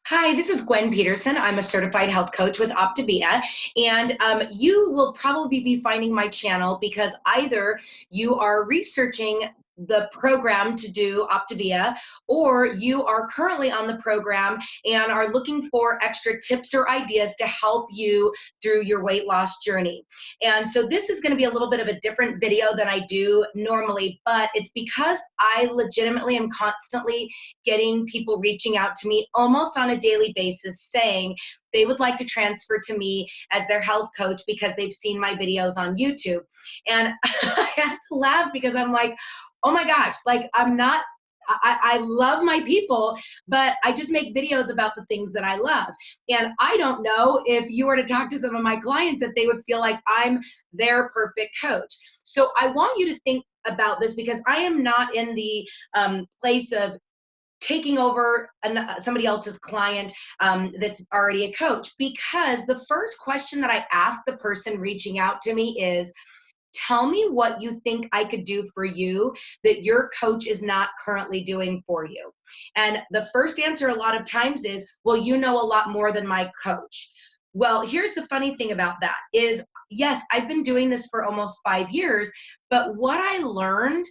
Hi, this is Gwen Peterson. I'm a certified health coach with Optavia, and you will probably be finding my channel because either you are researching the program to do Optavia, or you are currently on the program and are looking for extra tips or ideas to help you through your weight loss journey. And so this is going to be a little bit of a different video than I do normally, but it's because I legitimately am constantly getting people reaching out to me almost on a daily basis saying they would like to transfer to me as their health coach because they've seen my videos on YouTube. And I have to laugh because I'm like, oh my gosh, like I love my people, but I just make videos about the things that I love. And I don't know if you were to talk to some of my clients that they would feel like I'm their perfect coach. So I want you to think about this because I am not in the place of taking over somebody else's client that's already a coach, because the first question that I ask the person reaching out to me is, tell me what you think I could do for you that your coach is not currently doing for you. And the first answer a lot of times is, well, you know a lot more than my coach. Well, here's the funny thing about that is, yes, I've been doing this for almost 5 years, but what I learned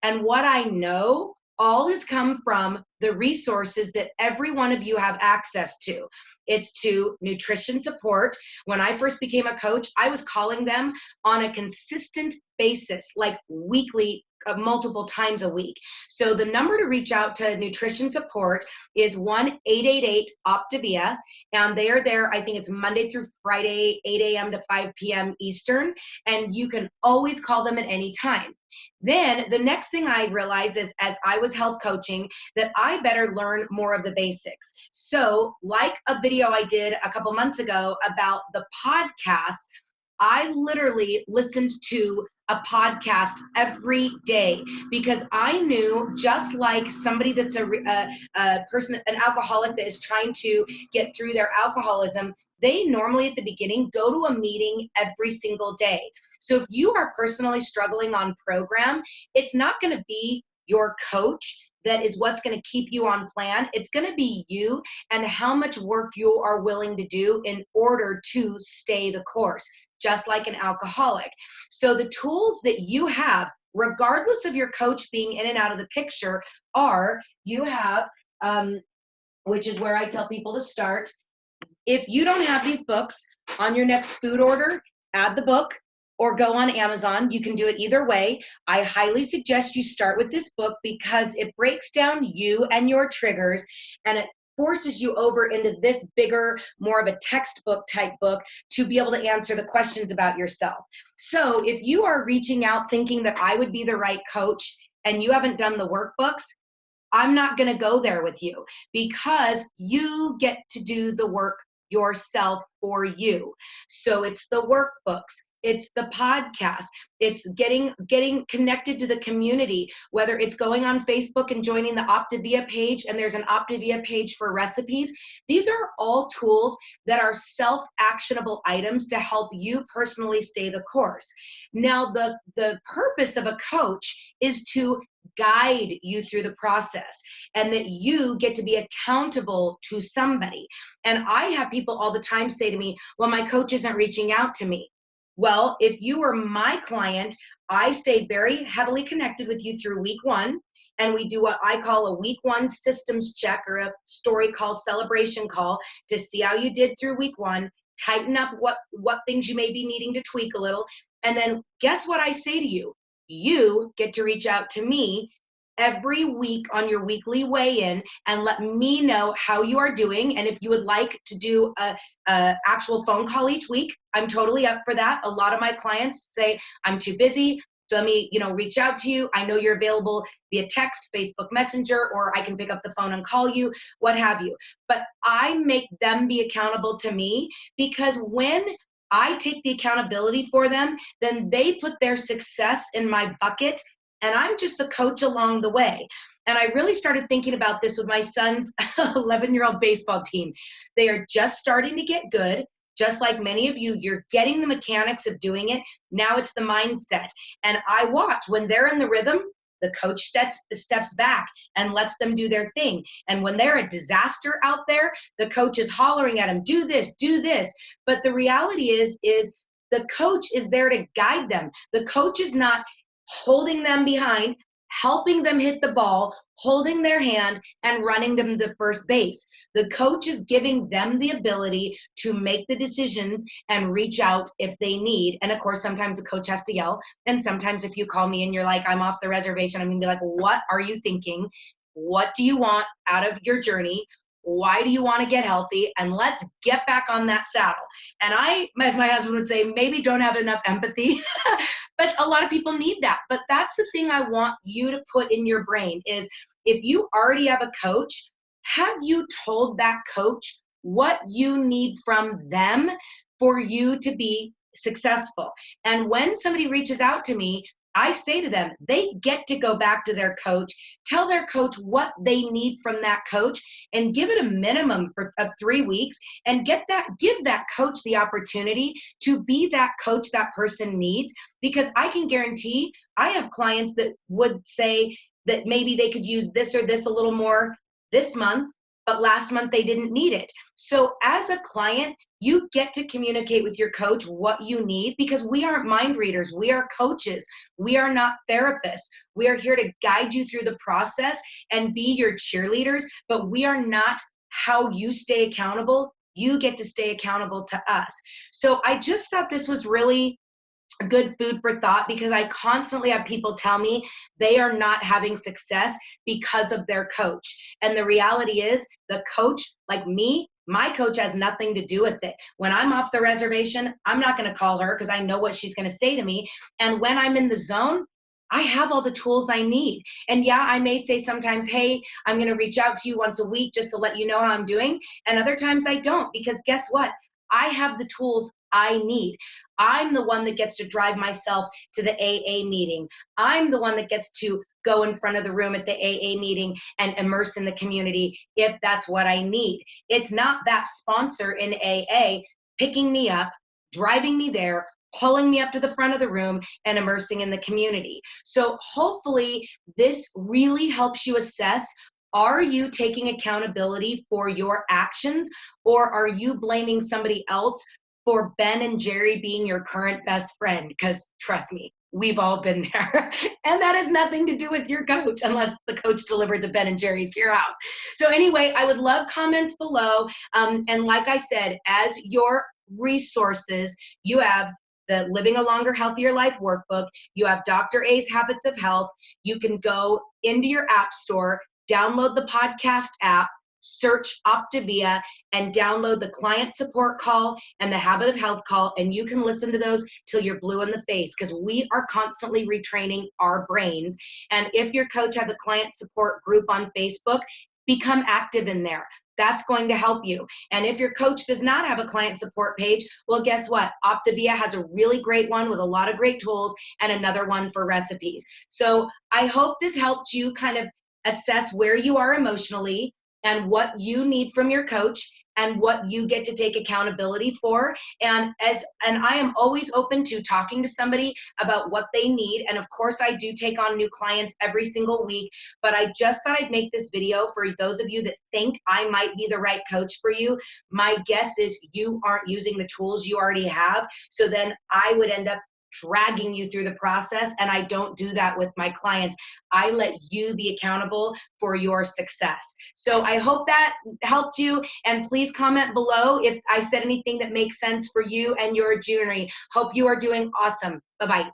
and what I know all has come from the resources that every one of you have access to. It's to nutrition support. When I first became a coach, I was calling them on a consistent basis, like weekly, multiple times a week. So the number to reach out to nutrition support is 1-888-OPTAVIA, and they are there. I think it's Monday through Friday, 8 a.m. to 5 p.m. Eastern, and you can always call them at any time. Then the next thing I realized is, as I was health coaching, that I better learn more of the basics. So like a video I did a couple months ago about the podcasts, I literally listened to a podcast every day because I knew, just like somebody that's a person, an alcoholic that is trying to get through their alcoholism, they normally at the beginning go to a meeting every single day. So if you are personally struggling on program, it's not going to be your coach that is what's going to keep you on plan. It's going to be you and how much work you are willing to do in order to stay the course, just like an alcoholic. So the tools that you have, regardless of your coach being in and out of the picture, are you have, which is where I tell people to start. If you don't have these books on your next food order, add the book or go on Amazon. You can do it either way. I highly suggest you start with this book because it breaks down you and your triggers, and it forces you over into this bigger, more of a textbook type book to be able to answer the questions about yourself. So if you are reaching out thinking that I would be the right coach and you haven't done the workbooks, I'm not going to go there with you because you get to do the work yourself for you. So it's the workbooks, it's the podcast, it's getting connected to the community, whether it's going on Facebook and joining the Optavia page, and there's an Optavia page for recipes. These are all tools that are self-actionable items to help you personally stay the course. Now, the purpose of a coach is to guide you through the process, and that you get to be accountable to somebody. And I have people all the time say to me, well, my coach isn't reaching out to me. Well, if you were my client, I stay very heavily connected with you through week one. And we do what I call a week one systems check, or a story call, celebration call, to see how you did through week one, tighten up what things you may be needing to tweak a little. And then guess what I say to you? You get to reach out to me every week on your weekly weigh-in and let me know how you are doing. And if you would like to do a actual phone call each week, I'm totally up for that. A lot of my clients say, I'm too busy, let me reach out to you. I know you're available via text, Facebook Messenger, or I can pick up the phone and call you, what have you. But I make them be accountable to me, because when I take the accountability for them, then they put their success in my bucket, and I'm just the coach along the way. And I really started thinking about this with my son's 11-year-old baseball team. They are just starting to get good. Just like many of you, you're getting the mechanics of doing it. Now it's the mindset. And I watch when they're in the rhythm, The coach steps back and lets them do their thing. And when they're a disaster out there, the coach is hollering at them, do this, do this. But the reality is the coach is there to guide them. The coach is not holding them behind, helping them hit the ball, holding their hand, and running them to first base. The coach is giving them the ability to make the decisions and reach out if they need. And of course, sometimes the coach has to yell. And sometimes if you call me and you're like, I'm off the reservation, I'm gonna be like, what are you thinking? What do you want out of your journey? Why do you want to get healthy? And let's get back on that saddle. And I, as my husband would say, maybe don't have enough empathy, but a lot of people need that. But that's the thing I want you to put in your brain is if you already have a coach, have you told that coach what you need from them for you to be successful? And when somebody reaches out to me, I say to them, they get to go back to their coach, tell their coach what they need from that coach, and give it a minimum of 3 weeks, and give that coach the opportunity to be that coach that person needs. Because I can guarantee I have clients that would say that maybe they could use this or this a little more this month, but last month they didn't need it. So as a client, you get to communicate with your coach what you need, because we aren't mind readers. We are coaches. We are not therapists. We are here to guide you through the process and be your cheerleaders, but we are not how you stay accountable. You get to stay accountable to us. So I just thought this was really good food for thought, because I constantly have people tell me they are not having success because of their coach. And the reality is the coach, like me, my coach has nothing to do with it. When I'm off the reservation, I'm not going to call her because I know what she's going to say to me. And when I'm in the zone, I have all the tools I need. And yeah, I may say sometimes, hey, I'm going to reach out to you once a week just to let you know how I'm doing. And other times I don't, because guess what? I have the tools I need. I'm the one that gets to drive myself to the AA meeting. I'm the one that gets to go in front of the room at the AA meeting and immerse in the community if that's what I need. It's not that sponsor in AA picking me up, driving me there, pulling me up to the front of the room and immersing in the community. So hopefully this really helps you assess, are you taking accountability for your actions, or are you blaming somebody else for Ben and Jerry being your current best friend? Because trust me, we've all been there. And that has nothing to do with your coach unless the coach delivered the Ben and Jerry's to your house. So anyway, I would love comments below. And like I said, as your resources, you have the Living a Longer, Healthier Life workbook. You have Dr. A's Habits of Health. You can go into your app store, download the podcast app, search Optavia, and download the client support call and the habit of health call, and you can listen to those till you're blue in the face, because we are constantly retraining our brains. And if your coach has a client support group on Facebook, become active in there. That's going to help you. And if your coach does not have a client support page, well, guess what? Optavia has a really great one with a lot of great tools and another one for recipes. So I hope this helped you kind of assess where you are emotionally and what you need from your coach and what you get to take accountability for. And I am always open to talking to somebody about what they need. And of course I do take on new clients every single week, but I just thought I'd make this video for those of you that think I might be the right coach for you. My guess is you aren't using the tools you already have. So then I would end up dragging you through the process, and I don't do that with my clients. I let you be accountable for your success. So I hope that helped you, and please comment below if I said anything that makes sense for you and your journey. Hope you are doing awesome. Bye-bye.